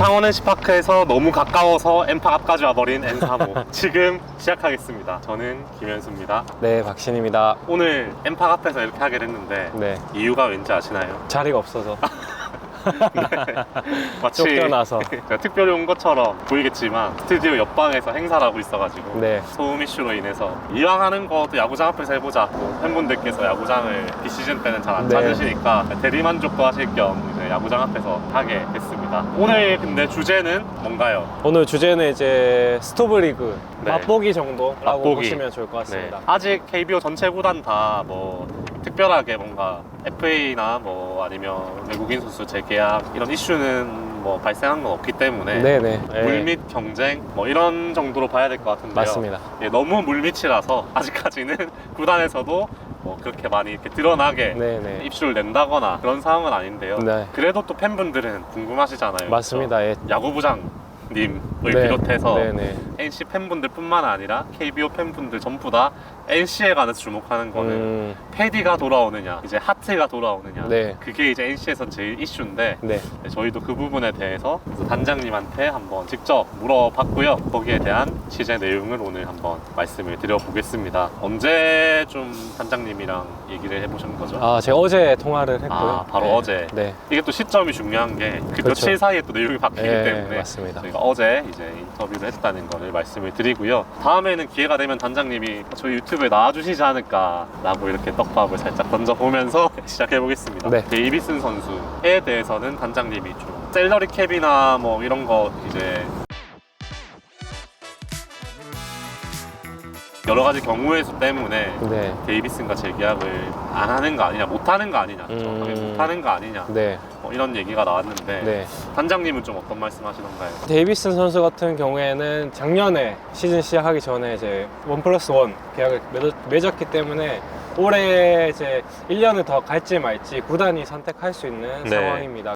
창원 NC파크에서 너무 가까워서 N파 앞까지 와버린 N3호 지금 시작하겠습니다. 저는 김현수입니다. 네, 박신입니다. 오늘 N파 앞에서 이렇게 하게 됐는데 네, 이유가 왠지 아시나요? 자리가 없어서 네. 마치 쫓겨나서. 제가 특별히 온 것처럼 보이겠지만 스튜디오 옆방에서 행사를 하고 있어가지고 네, 소음 이슈로 인해서 이왕 하는 것도 야구장 앞에서 해보자. 팬분들께서 야구장을 비시즌 때는 잘 안 네. 찾으시니까 대리만족도 하실 겸 이제 야구장 앞에서 하게 됐습니다. 오늘 근데 주제는 뭔가요? 오늘 주제는 이제 스토브리그 네. 맛보기 정도라고 맛보기. 보시면 좋을 것 같습니다. 네. 아직 KBO 전체 구단 다 뭐 특별하게 뭔가 FA나 뭐 아니면 외국인 선수 재계약 이런 이슈는 뭐 발생한 건 없기 때문에 네네. 물밑 경쟁 뭐 이런 정도로 봐야 될 것 같은데요. 맞습니다. 예, 너무 물밑이라서 아직까지는 구단에서도 뭐 그렇게 많이 이렇게 드러나게 네네. 입수를 낸다거나 그런 상황은 아닌데요. 네. 그래도 또 팬분들은 궁금하시잖아요. 맞습니다. 예. 그렇죠? 야구부장님을 네. 비롯해서 네네. NC 팬분들뿐만 아니라 KBO 팬분들 전부 다 NC에 관해서 주목하는 거는 패디가 돌아오느냐, 이제 하트가 돌아오느냐. 네. 그게 이제 NC에서 제일 이슈인데 네. 저희도 그 부분에 대해서 단장님한테 한번 직접 물어봤고요. 거기에 대한 취재 내용을 오늘 한번 말씀을 드려보겠습니다. 언제 좀 단장님이랑 얘기를 해보신 거죠? 아, 제가 어제 통화를 했고요. 아, 바로 네. 어제. 네. 이게 또 시점이 중요한 게 그 그렇죠. 며칠 사이에 또 내용이 바뀌기 네, 때문에 맞습니다. 저희가 어제 이제 인터뷰를 했다는 거를 말씀을 드리고요. 다음에는 기회가 되면 단장님이 저희 유튜브에 나와주시지 않을까라고 이렇게 떡밥을 살짝 던져보면서 시작해보겠습니다. 네. 데이비슨 선수에 대해서는 단장님이 좀 셀러리 캡이나 뭐 이런 거 이제 여러 가지 경우의 수 때문에 네. 데이비슨과 재계약을 안 하는 거 아니냐, 못 하는 거 아니냐, 정확하게 못 하는 거 아니냐, 네. 뭐 이런 얘기가 나왔는데 네. 단장님은 좀 어떤 말씀하시던가요? 데이비슨 선수 같은 경우에는 작년에 시즌 시작하기 전에 이제 1+1 계약을 맺었기 때문에 올해 이제 1년을 더 갈지 말지 구단이 선택할 수 있는 네. 상황입니다.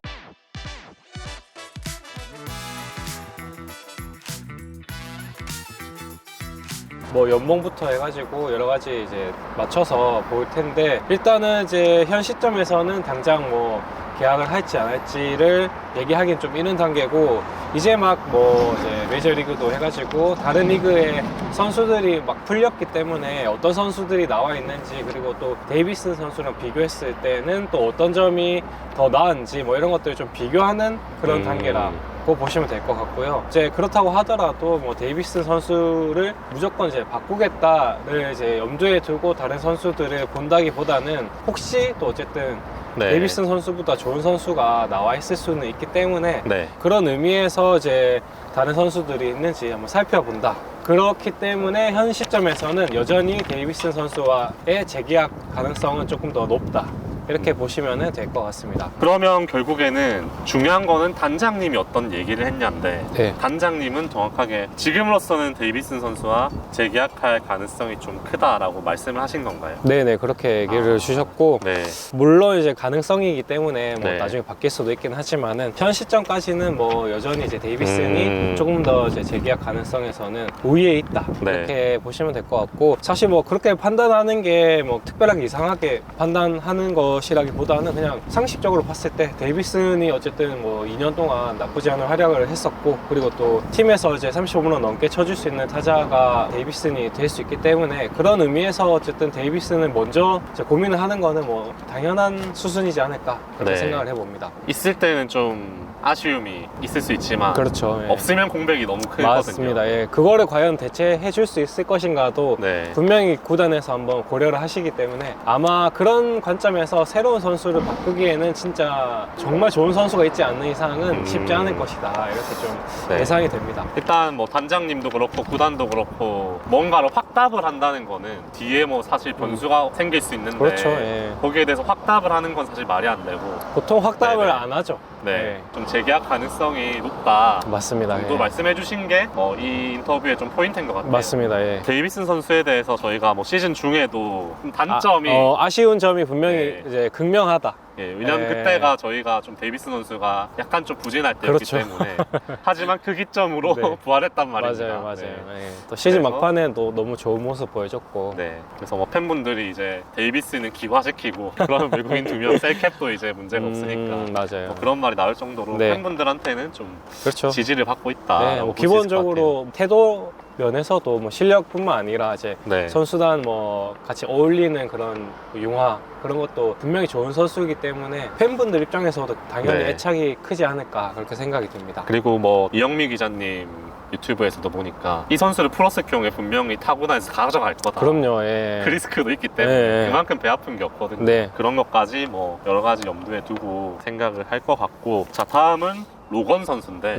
뭐 연봉부터 해가지고 여러 가지 이제 맞춰서 볼 텐데 일단은 이제 현 시점에서는 당장 뭐 계약을 할지 안 할지를 얘기하기는 좀 이른 단계고 이제 막 뭐 이제 메이저리그도 해가지고 다른 리그의 선수들이 막 풀렸기 때문에 어떤 선수들이 나와 있는지 그리고 또 데이비슨 선수랑 비교했을 때는 또 어떤 점이 더 나은지 뭐 이런 것들을 좀 비교하는 그런 단계라고 보시면 될 것 같고요. 이제 그렇다고 하더라도 뭐 데이비슨 선수를 무조건 이제 바꾸겠다를 이제 염두에 두고 다른 선수들을 본다기보다는 혹시 또 어쨌든 네. 데이비슨 선수보다 좋은 선수가 나와 있을 수는 있기 때문에 네. 그런 의미에서 이제 다른 선수들이 있는지 한번 살펴본다. 그렇기 때문에 현 시점에서는 여전히 데이비슨 선수와의 재계약 가능성은 조금 더 높다. 이렇게 보시면 될 것 같습니다. 그러면 결국에는 중요한 거는 단장님이 어떤 얘기를 했냐인데 네. 단장님은 정확하게 지금으로서는 데이비슨 선수와 재계약할 가능성이 좀 크다라고 말씀을 하신 건가요? 네네, 그렇게 얘기를 주셨고, 네. 물론 이제 가능성이기 때문에 뭐 네. 나중에 바뀔 수도 있긴 하지만은 현 시점까지는 뭐 여전히 이제 데이비슨이 조금 더 이제 재계약 가능성에서는 우위에 있다. 네. 이렇게 보시면 될 것 같고, 사실 뭐 그렇게 판단하는 게 뭐 특별하게 이상하게 판단하는 것이라기보다는 그냥 상식적으로 봤을 때 데이비슨이 어쨌든 뭐 2년 동안 나쁘지 않은 활약을 했었고, 그리고 또 팀에서 이제 35홈런 넘게 쳐줄 수 있는 타자가 데이비슨이 될 수 있기 때문에 그런 의미에서 어쨌든 데이비슨을 먼저 이제 고민을 하는 거는 뭐 당연한 수순이지 않을까 그렇게 네. 생각을 해봅니다. 있을 때는 좀 아쉬움이 있을 수 있지만 그렇죠. 예. 없으면 공백이 너무 크거든요. 맞습니다. 예. 그거를 과연 대체해 줄 수 있을 것인가도 네. 분명히 구단에서 한번 고려를 하시기 때문에 아마 그런 관점에서 새로운 선수를 바꾸기에는 진짜 정말 좋은 선수가 있지 않는 이상은 쉽지 않을 것이다. 이렇게 좀 네. 예상이 됩니다. 일단 뭐 단장님도 그렇고 구단도 그렇고 뭔가를 확답을 한다는 거는 뒤에 뭐 사실 변수가 생길 수 있는데 그렇죠. 예. 거기에 대해서 확답을 하는 건 사실 말이 안 되고 보통 확답을 네네. 안 하죠. 네, 네. 좀 재계약 가능성이 높다 맞습니다. 정도 예. 말씀해 주신 게 이 인터뷰의 좀 포인트인 것 같아요. 맞습니다. 예. 데이비슨 선수에 대해서 저희가 뭐 시즌 중에도 좀 단점이 아쉬운 점이 분명히 네. 이제 극명하다. 예, 왜냐면 예. 그때가 저희가 좀 데이비스 선수가 약간 좀 부진할 때였기 그렇죠. 때문에 하지만 그 기점으로 네. 부활했단 말입니다. 맞아요. 네. 예. 또 시즌 그래서- 막판에도 너무 좋은 모습 보여줬고. 네, 그래서 뭐 팬분들이 이제 데이비스는 기화시키고 그런 외국인 2명 셀캡도 이제 문제가 없으니까 맞아요. 뭐 그런 말이 나올 정도로 네. 팬분들한테는 좀 그렇죠. 지지를 받고 있다. 네, 뭐 기본적으로 태도 면에서도 뭐 실력뿐만 아니라 이제 네. 선수단 뭐 같이 어울리는 그런 융화 그런 것도 분명히 좋은 선수이기 때문에 팬분들 입장에서도 당연히 네. 애착이 크지 않을까 그렇게 생각이 듭니다. 그리고 뭐 이영미 기자님 유튜브에서도 보니까 이 선수를 프로스경에 분명히 타고나서 가져갈 거다. 그럼요. 예. 그 리스크도 있기 때문에 네. 그만큼 배 아픈 게 없거든요. 네. 그런 것까지 뭐 여러 가지 염두에 두고 생각을 할 것 같고, 자 다음은 로건 선수인데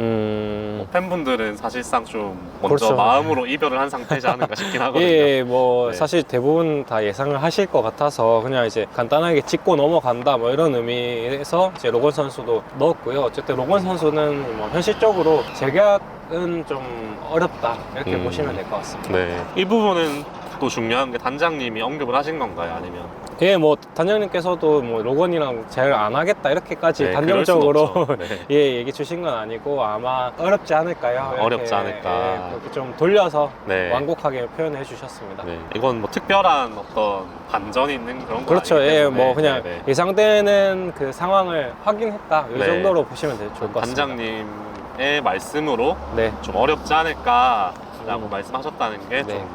뭐 팬분들은 사실상 좀 먼저 그렇죠. 마음으로 이별을 한 상태지 않은가 싶긴 하거든요. 예, 뭐 네. 사실 대부분 다 예상을 하실 것 같아서 그냥 이제 간단하게 짚고 넘어간다 뭐 이런 의미에서 이제 로건 선수도 넣었고요. 어쨌든 로건 선수는 뭐 현실적으로 재계약은 좀 어렵다 이렇게 보시면 될 것 같습니다. 네. 이 부분은 또 중요한 게 단장님이 언급을 하신 건가요? 아니면 예, 뭐 단장님께서도 뭐 로건이랑 재활 안 하겠다 이렇게까지 네, 단정적으로 그럴 순 없죠. 네. 예 얘기 주신 건 아니고 아마 어렵지 않을까요? 이렇게, 어렵지 않을까. 예, 그렇게 좀 돌려서 네. 완곡하게 표현해 주셨습니다. 네. 이건 뭐 특별한 어떤 반전이 있는 그런 건 그렇죠. 아니기 예, 때문에 뭐 그냥 네, 네. 예상되는 그 상황을 확인했다. 이 네. 정도로 보시면 좋을 것 같습니다. 단장님의 말씀으로 네. 좀 어렵지 않을까라고 말씀하셨다는 게 좀 네.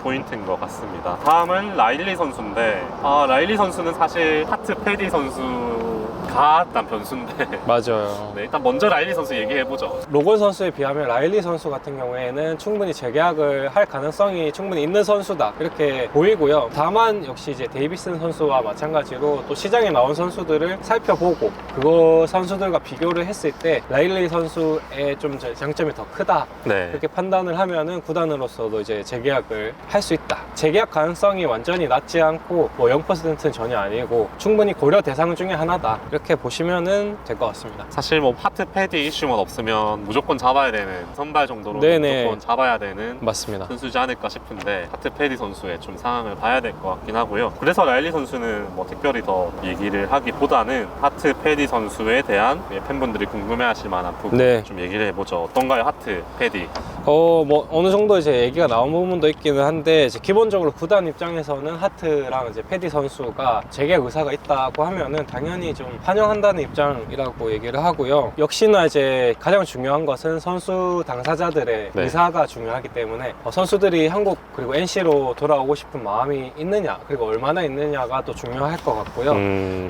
포인트인 것 같습니다. 다음은 라일리 선수인데, 라일리 선수는 사실 하트 패디 선수가 일단 변수인데 맞아요. 네, 일단 먼저 라일리 선수 얘기해보죠. 로건 선수에 비하면 라일리 선수 같은 경우에는 충분히 재계약을 할 가능성이 충분히 있는 선수다 이렇게 보이고요. 다만 역시 이제 데이비슨 선수와 마찬가지로 또 시장에 나온 선수들을 살펴보고 그거 선수들과 비교를 했을 때 라일리 선수의 좀 장점이 더 크다 네. 그렇게 판단을 하면은 구단으로서도 이제 재계약을 할 수 있다. 재계약 가능성이 완전히 낮지 않고 뭐 0%는 전혀 아니고 충분히 고려 대상 중에 하나다. 이렇게 보시면은 될 것 같습니다. 사실 뭐 하트 패디 이슈만 없으면 무조건 잡아야 되는 선발 정도로 네네. 무조건 잡아야 되는 맞습니다. 선수지 않을까 싶은데 하트 패디 선수의 좀 상황을 봐야 될 것 같긴 하고요. 그래서 라일리 선수는 뭐 특별히 더 얘기를 하기보다는 하트 패디 선수에 대한 팬분들이 궁금해하실 만한 부분 네. 좀 얘기를 해보죠. 어떤가요, 하트 패디? 뭐 어느 정도 이제 얘기가 나온 부분도 있기는 한데 이제 기본적으로 구단 입장에서는 하트랑 이제 패디 선수가 재계약 의사가 있다고 하면은 당연히 좀 환영한다는 입장이라고 얘기를 하고요. 역시나 이제 가장 중요한 것은 선수 당사자들의 네. 의사가 중요하기 때문에 선수들이 한국 그리고 NC로 돌아오고 싶은 마음이 있느냐 그리고 얼마나 있느냐가 또 중요할 것 같고요.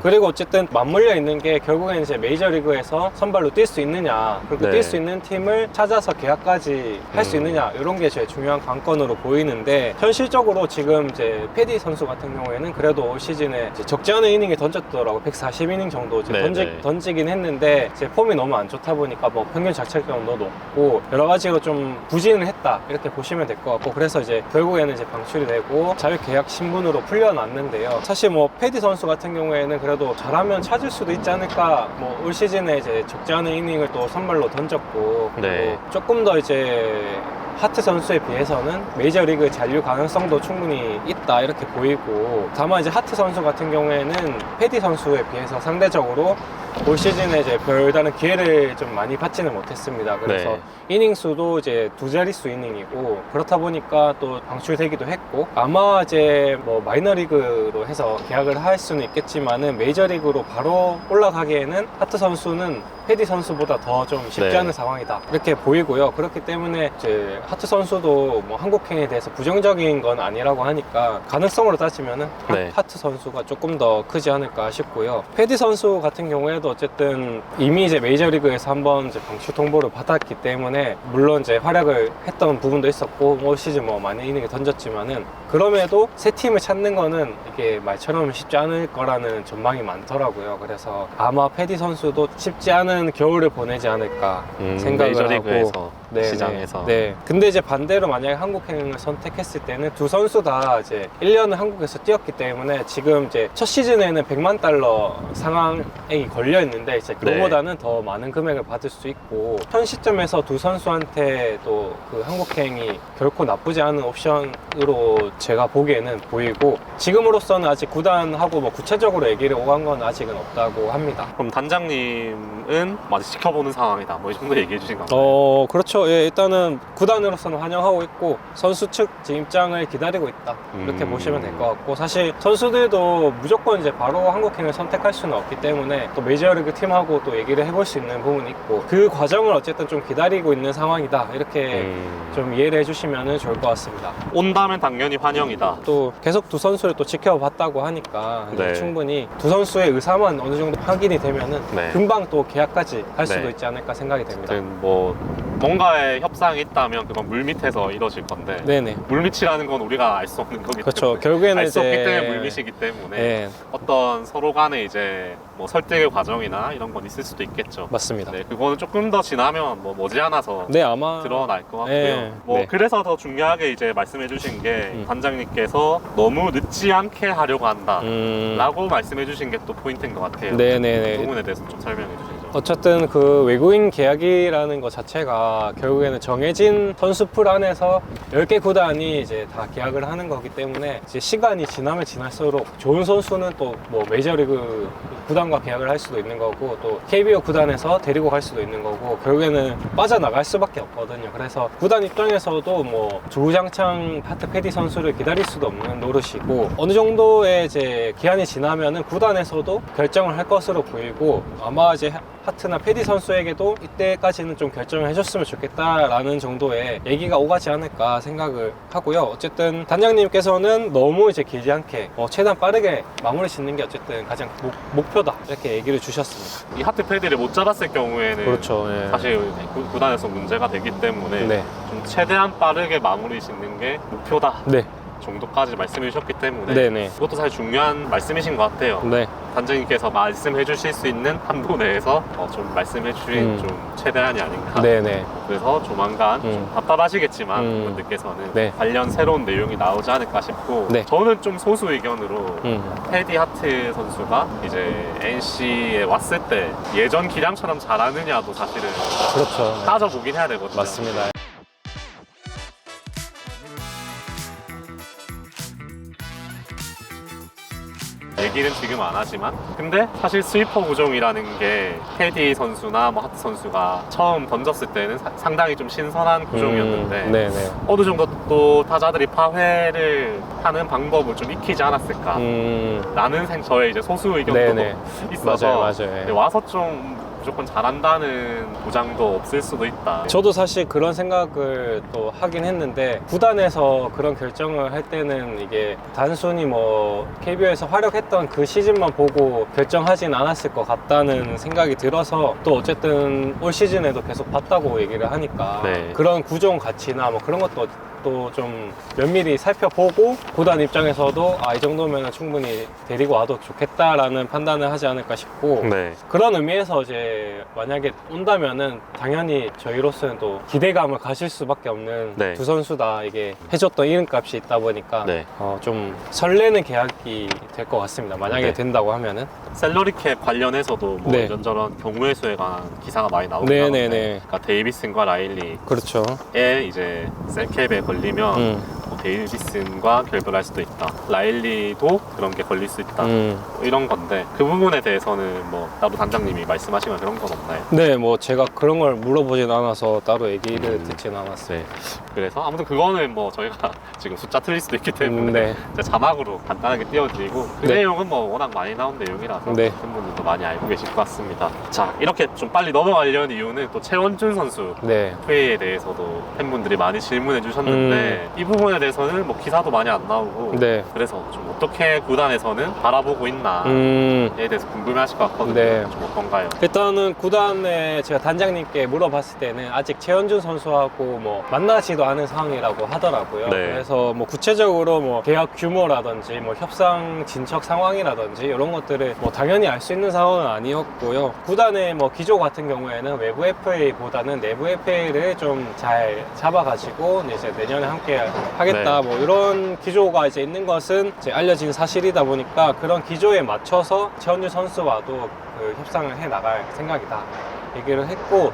그리고 어쨌든 맞물려 있는 게 결국엔 이제 메이저리그에서 선발로 뛸 수 있느냐 그리고 네. 뛸 수 있는 팀을 찾아서 계약까지 할 수 있느냐 이런 게 제일 중요한 관건으로 보이는데 현실적으로 지금 이제 패디 선수 같은 경우에는 그래도 올 시즌에 이제 적지 않은 이닝을 던졌더라고 140이닝 정도 이제 네. 던지긴 했는데 이제 폼이 너무 안 좋다 보니까 뭐 평균 자책점도 높고 여러 가지로 좀 부진을 했다 이렇게 보시면 될 것 같고 그래서 이제 결국에는 이제 방출이 되고 자유계약 신분으로 풀려났는데요. 사실 뭐 패디 선수 같은 경우에는 그래도 잘하면 찾을 수도 있지 않을까 뭐 올 시즌에 이제 적지 않은 이닝을 또 선발로 던졌고 그리고 네. 조금 더 이제 하트 선수에 비해서는 메이저리그 잔류 가능성도 충분히 있다 이렇게 보이고 다만 이제 하트 선수 같은 경우에는 패디 선수에 비해서 상대적으로 올 시즌에 이제 별다른 기회를 좀 많이 받지는 못했습니다. 그래서 네. 이닝 수도 이제 두 자릿수 이닝이고 그렇다 보니까 또 방출되기도 했고 아마 이제 뭐 마이너리그로 해서 계약을 할 수는 있겠지만은 메이저리그로 바로 올라가기에는 하트 선수는 패디 선수보다 더 좀 쉽지 네. 않은 상황이다 이렇게 보이고요. 그렇기 때문에 이제 하트 선수도 뭐 한국행에 대해서 부정적인 건 아니라고 하니까 가능성으로 따지면은 네. 하트 선수가 조금 더 크지 않을까 싶고요. 패디 선수 같은 경우에도 어쨌든 이미 이제 메이저리그에서 한번 이제 방출 통보를 받았기 때문에 물론 이제 활약을 했던 부분도 있었고 올 시즌 뭐 많은 이닝을 던졌지만은 그럼에도 새 팀을 찾는 거는 이게 말처럼 쉽지 않을 거라는 전망이 많더라고요. 그래서 아마 패디 선수도 쉽지 않은 겨울을 보내지 않을까 생각을 메이저리그에서 하고 네, 시장에서 입장에서. 네. 근데 이제 반대로 만약에 한국행을 선택했을 때는 두 선수 다 이제 1년을 한국에서 뛰었기 때문에 지금 이제 첫 시즌에는 100만 달러 상황이 걸려 있는데 이제 그거보다는 더 많은 금액을 받을 수 있고 현 시점에서 두 선수한테 또 그 한국행이 결코 나쁘지 않은 옵션으로 제가 보기에는 보이고 지금으로서는 아직 구단하고 뭐 구체적으로 얘기를 오간 건 아직은 없다고 합니다. 그럼 단장님은 아직 지켜보는 상황이다. 뭐 이 정도 얘기해 주신 건가요? 그렇죠. 예, 일단은 구단으로서는 환영하고 있고 선수 측 지금 입장을 기다리고 있다. 이렇게 보시면 될 것 같고 사실 선수들도 무조건 이제 바로 한국행을 선택할 수는 없기 때문에 또 메이저리그 팀하고 또 얘기를 해볼 수 있는 부분이 있고 그 과정을 어쨌든 좀 기다리고 있는 상황이다. 이렇게 좀 이해를 해주시면 좋을 것 같습니다. 온다면 당연히 환영이다. 또 계속 두 선수를 또 지켜봤다고 하니까 네. 충분히 두 선수의 의사만 어느 정도 확인이 되면은 네. 금방 또 계약까지 갈 수도 네. 있지 않을까 생각이 됩니다. 어쨌든 뭐 뭔가의 협상이 있다면 그건 물밑에서 이루어질 건데 네네. 물밑이라는 건 우리가 알 수 없는 거기 그렇죠. 때문에 결국에는 알 수 없기 이제- 때문에 물밑이기 때문에 네, 어떤 서로 간에 이제 뭐 설득의 과정이나 이런 건 있을 수도 있겠죠. 맞습니다. 네, 그거는 조금 더 지나면 뭐 머지않아서 네, 아마 드러날 것 같고요. 네, 뭐 네. 그래서 더 중요하게 이제 말씀해주신 게 관장님께서 너무 늦지 않게 하려고 한다라고 말씀해주신 게 또 포인트인 것 같아요. 그 네네네. 부분에 대해서 좀 설명해 주시죠. 어쨌든 그 외국인 계약이라는 것 자체가 결국에는 정해진 선수풀 안에서 10개 구단이 이제 다 계약을 하는 거기 때문에 이제 시간이 지나면 지날수록 좋은 선수는 또 뭐 메이저리그 구단과 계약을 할 수도 있는 거고 또 KBO 구단에서 데리고 갈 수도 있는 거고 결국에는 빠져나갈 수밖에 없거든요. 그래서 구단 입장에서도 뭐 주구장창 하트 패디 선수를 기다릴 수도 없는 노릇이고 어느 정도의 이제 기한이 지나면은 구단에서도 결정을 할 것으로 보이고 아마 이제 하트나 패디 선수에게도 이때까지는 좀 결정을 해줬으면 좋겠다라는 정도의 얘기가 오가지 않을까 생각을 하고요. 어쨌든 단장님께서는 너무 이제 길지 않게 최대한 빠르게 마무리 짓는 게 어쨌든 가장 목표다 이렇게 얘기를 주셨습니다. 이 하트 패디를 못 잡았을 경우에는 그렇죠. 예. 사실 구단에서 문제가 되기 때문에 네. 좀 최대한 빠르게 마무리 짓는 게 목표다 네. 정도까지 말씀해 주셨기 때문에 네네. 그것도 사실 중요한 말씀이신 것 같아요. 네. 단장님께서 말씀해 주실 수 있는 한도 내에서 좀 말씀해 주신 좀 최대한이 아닌가. 네네. 그래서 조만간 좀 답답하시겠지만 분들께서는 네. 관련 새로운 내용이 나오지 않을까 싶고 네. 저는 좀 소수 의견으로 패디 하트 선수가 이제 NC에 왔을 때 예전 기량처럼 잘하느냐도 사실은 그렇죠. 네. 따져보긴 해야 되거든요. 맞습니다. 얘기는 지금 안 하지만 근데 사실 스위퍼 구종이라는 게 패디 선수나 뭐 하트 선수가 처음 던졌을 때는 상당히 좀 신선한 구종이었는데 네네. 어느 정도 또 타자들이 파회를 하는 방법을 좀 익히지 않았을까 라는 저의 이제 소수 의견도 네네. 있어서 맞아요. 와서 좀 무조건 잘한다는 보장도 없을 수도 있다. 저도 사실 그런 생각을 또 하긴 했는데 구단에서 그런 결정을 할 때는 이게 단순히 뭐 KBO에서 활약했던 그 시즌만 보고 결정하진 않았을 것 같다는 생각이 들어서 또 어쨌든 올 시즌에도 계속 봤다고 얘기를 하니까 네. 그런 구종 가치나 뭐 그런 것도 또 좀 면밀히 살펴보고 구단 입장에서도 이 정도면 충분히 데리고 와도 좋겠다라는 판단을 하지 않을까 싶고 네. 그런 의미에서 이제 만약에 온다면은 당연히 저희로서는 또 기대감을 가질 수밖에 없는 네. 두 선수 다 이게 해줬던 이름값이 있다 보니까 네. 좀 설레는 계약이 될 것 같습니다. 만약에 네. 된다고 하면은. 샐러리 캡 관련해서도 뭐 네. 이런저런 경우의 수에 관한 기사가 많이 나오긴 네네네. 하는데 그러니까 데이비슨과 라일리에 그렇죠. 이제 셀캡에 걸리면 뭐 데이비슨과 결별할 수도 있다. 라일리도 그런 게 걸릴 수 있다. 뭐 이런 건데 그 부분에 대해서는 뭐 따로 단장님이 말씀하시거나 그런 건 없나요? 네, 뭐 제가 그런 걸 물어보진 않아서 따로 얘기를 듣진 않았어요. 네. 그래서 아무튼 그거는 뭐 저희가 지금 숫자 틀릴 수도 있기 때문에 네. 이제 자막으로 간단하게 띄워드리고 그 네. 내용은 뭐 워낙 많이 나온 내용이라서 네. 팬분들도 많이 알고 계실 것 같습니다. 자, 이렇게 좀 빨리 넘어가려는 이유는 또 최원준 선수 네. 회의에 대해서도 팬분들이 많이 질문해 주셨는데 이 부분에 대해서 대해서는 뭐 기사도 많이 안 나오고 네. 그래서 좀 어떻게 구단에서는 바라보고 있나에 대해서 궁금해하실 것 같거든요. 네. 좀 어떤가요? 일단은 구단에 제가 단장님께 물어봤을 때는 아직 최원준 선수하고 뭐 만나지도 않은 상황이라고 하더라고요. 네. 그래서 뭐 구체적으로 뭐 계약 규모라든지 뭐 협상 진척 상황이라든지 이런 것들을 뭐 당연히 알 수 있는 상황은 아니었고요. 구단의 뭐 기조 같은 경우에는 외부 FA보다는 내부 FA를 좀 잘 잡아가지고 이제 내년에 함께 하겠다 네. 뭐 이런 기조가 이제 있는 것은 이제 알려진 사실이다 보니까 그런 기조에 맞춰서 최원준 선수와도 그 협상을 해 나갈 생각이다 얘기를 했고,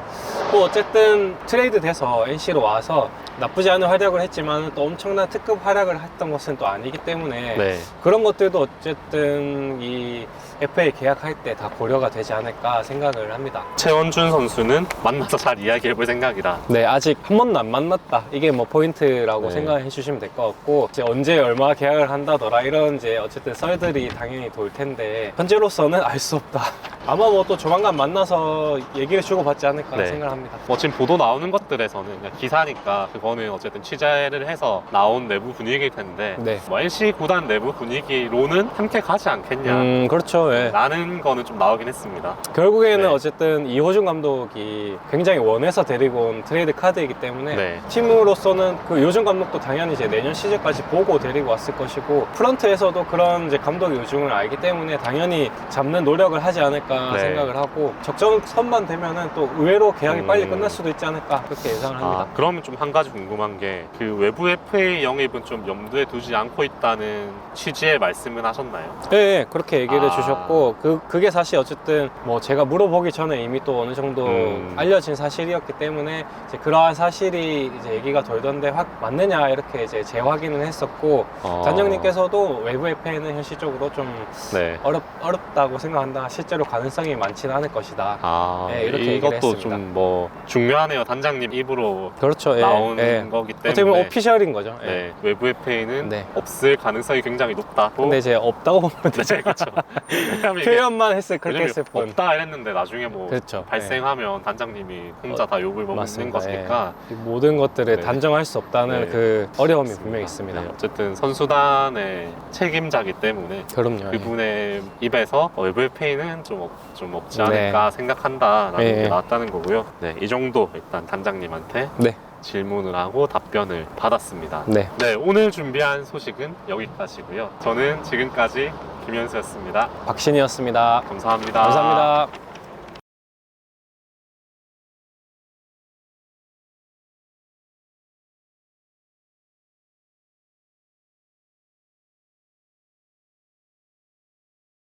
또 어쨌든 트레이드 돼서 NC로 와서 나쁘지 않은 활약을 했지만 또 엄청난 특급 활약을 했던 것은 또 아니기 때문에 네. 그런 것들도 어쨌든 이 FA 계약할 때 다 고려가 되지 않을까 생각을 합니다. 최원준 선수는 만나서 잘 이야기해볼 생각이다. 네, 아직 한 번도 안 만났다. 이게 뭐 포인트라고 네. 생각해 주시면 될 것 같고, 이제 언제 얼마 계약을 한다더라 이런 이제 어쨌든 썰들이 당연히 돌 텐데 현재로서는 알 수 없다. 아마 뭐 또 조만간 만나서 얘기를 주고받지 않을까 네. 생각합니다. 뭐 지금 보도 나오는 것들에서는 그냥 기사니까 그거는 어쨌든 취재를 해서 나온 내부 분위기일 텐데 네. 뭐 NC 구단 내부 분위기로는 함께 가지 않겠냐 그렇죠. 예. 라는 거는 좀 나오긴 했습니다. 결국에는 네. 어쨌든 이호준 감독이 굉장히 원해서 데리고 온 트레이드 카드이기 때문에 네. 팀으로서는 그 이호준 감독도 당연히 이제 내년 시즌까지 보고 데리고 왔을 것이고, 프런트에서도 그런 이제 감독의 요즘을 알기 때문에 당연히 잡는 노력을 하지 않을까 네. 생각을 하고, 적정선만 되면은 또 의외로 계약이 빨리 끝날 수도 있지 않을까 그렇게 예상을 합니다. 아, 그러면 좀 한 가지 궁금한 게 그 외부 FA 영입은 좀 염두에 두지 않고 있다는 취지의 말씀은 하셨나요? 네, 그렇게 얘기를 아. 주셨고, 그게 사실 어쨌든 뭐 제가 물어보기 전에 이미 또 어느 정도 알려진 사실이었기 때문에 이제 그러한 사실이 이제 얘기가 돌던데 맞느냐 이렇게 이제 재확인은 했었고, 단장님께서도 외부 FA는 현실적으로 좀 네. 어렵다고 생각한다. 실제로 가능성이 많지는 않을 것이다. 아, 네, 이렇게 얘기를 이것도 했습니다. 좀 뭐 중요하네요. 단장님 입으로 그렇죠. 예, 나오는 예. 거기 때문에. 어떻게 보면 오피셜인 거죠. 예. 네, 외부 FA는 네. 없을 가능성이 굉장히 높다. 근데 이제 없다고 보면 네, 그렇죠. 왜냐면 이게 표현만 그렇게 왜냐면 했을 뿐. 없다 이랬는데 나중에 뭐 그렇죠. 발생하면 단장님이 혼자 다 욕을 먹는 맞습니다. 것이니까 예. 이 모든 것들을 네. 단정할 수 없다는 네. 그 어려움이 분명히 있습니다. 네, 어쨌든 선수단의 책임자기 때문에 그럼요. 예. 그분의 입에서 외부 FA는 좀 없지 네. 않을까 생각한다라는 네. 게 나왔다는 거고요. 네, 이 정도 일단 단장님한테 네. 질문을 하고 답변을 받았습니다. 네. 네, 오늘 준비한 소식은 여기까지고요. 저는 지금까지 김현수였습니다. 박신이었습니다. 감사합니다. 감사합니다.